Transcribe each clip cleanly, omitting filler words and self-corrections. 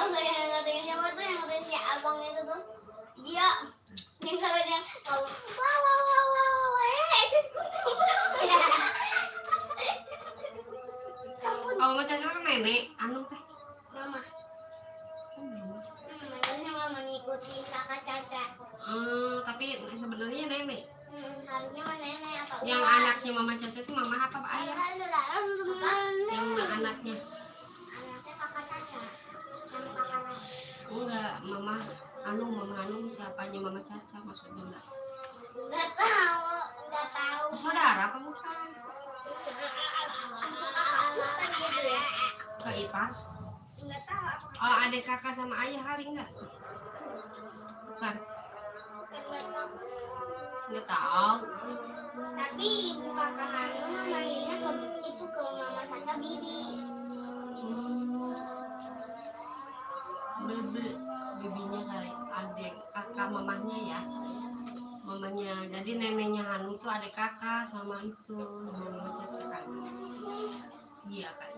tahu nggak yang katanya siapa tuh, yang katanya si abang itu tuh dia yang katanya wah itu kalau macam kan nenek anu teh mama. Makanya mama ngikutin kakak Caca. Tapi sebenarnya nenek. Harusnya mah nenek apa? Yang anaknya mama Caca itu mama apa pak ayah? Yang anaknya? Anaknya kakak Caca sama kakak Nana. Enggak, mama Anu siapanya mama Caca maksudnya enggak? Nggak tahu. Saudara apa bukan? Gitu ya. Ke ipar? Nggak tahu. Oh, adik kakak sama ayah kali enggak? Bukan. Nggak tahu. Tapi ibu kakak Hanu manggilnya itu ke mama Caca Bibi. Bibinya kali adik kakak mamahnya ya. Mamanya. Jadi neneknya Hanu tuh adik kakak sama itu mama Caca kan. Iya kan.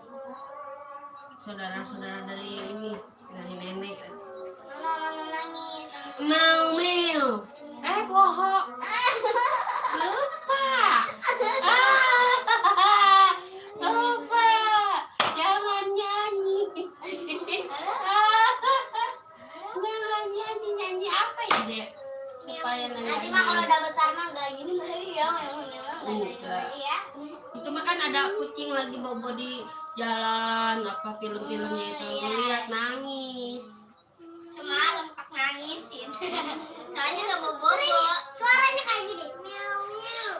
Saudara-saudara dari ini, dari nenek. Mama nangis. Mel. Pohon. Lupa. Jangan nyanyi. Jangan nyanyi apa ya, Dek? Supaya nanti mah kalau udah besar mah enggak gini lagi ya, memang enggak ya. Itu mah kan ada kucing lagi bobo di jalan, apa film-filmnya itu lihat nangis. Semalam Pak nangisin. Soalnya enggak bobo. Suaranya kayak gini. Miau miau.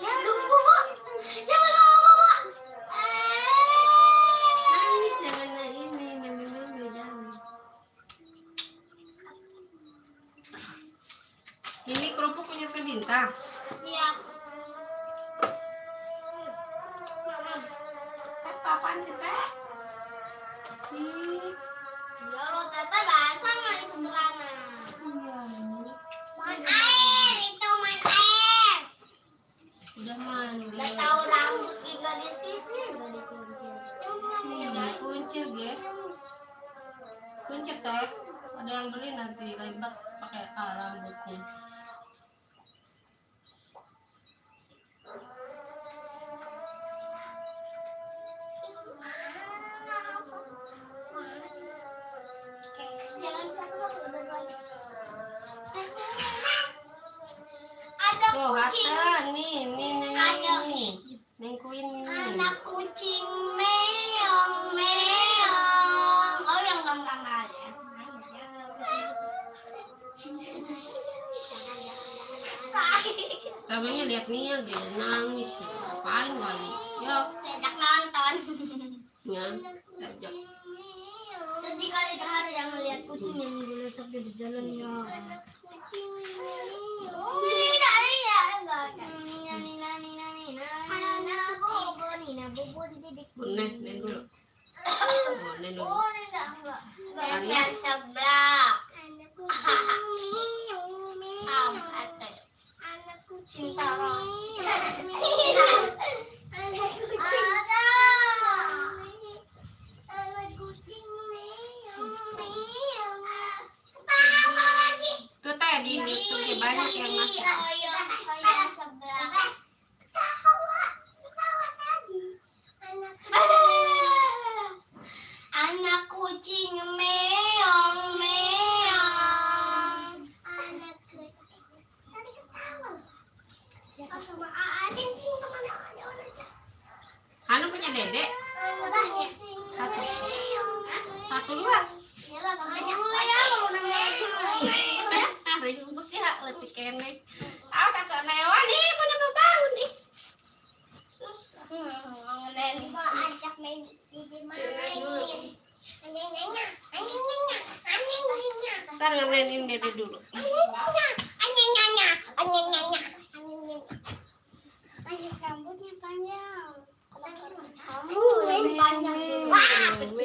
Jangan bobo. Jangan bobo. Nangis jangan ini, jangan. Ini kerupuk punya Teh Dinta. Iya. Apaan sih Teh? Ya lo Tete basah mah di celana. Main air, itu main air. Udah mandi. Udah tahu rambut juga disisir, udah dikuncir. Kuncir guys. Kuncir Teh. Ada yang beli nanti ribet pakai rambutnya. Ada Tuh, kucing. nih. Neng Queen nih. Anak kucing meong meong. Oh yang ganggang ya. Namanya lihat Mia jadi nangis. Apain kali? Yo, Ajak nonton. ya, ajak. Sedih kali terharu yang melihat kucing yang geletak di jalan ya. Kucing Nina enggak ada. Nina bobo didik. Nen dulu. Nen dulu. Oh Nina enggak. Yang sebelah. Anak kucing taros. Anak kucing. Anak kucing meong. Apa lagi? Tuh Teh di YouTube banyak yang masuk. Yang sebelah. Ketawa tadi. Anak kucing meong meong. Anak kucing tadi ketawa. Siapa sama Asin kemana aja? Hanu punya dedek? Satu. Satu dua. Iyalah banyak ya mau nanya. Ribut ya, letih kene. Satu newan nih, pada bangun nih. Susah. Ngenenin mau ajak main di mana ini? Anjingnya. Ntar ngenenin dede dulu. Anjingnya. Rambutnya panjang. Kamu yang panjang. Wah, kecil.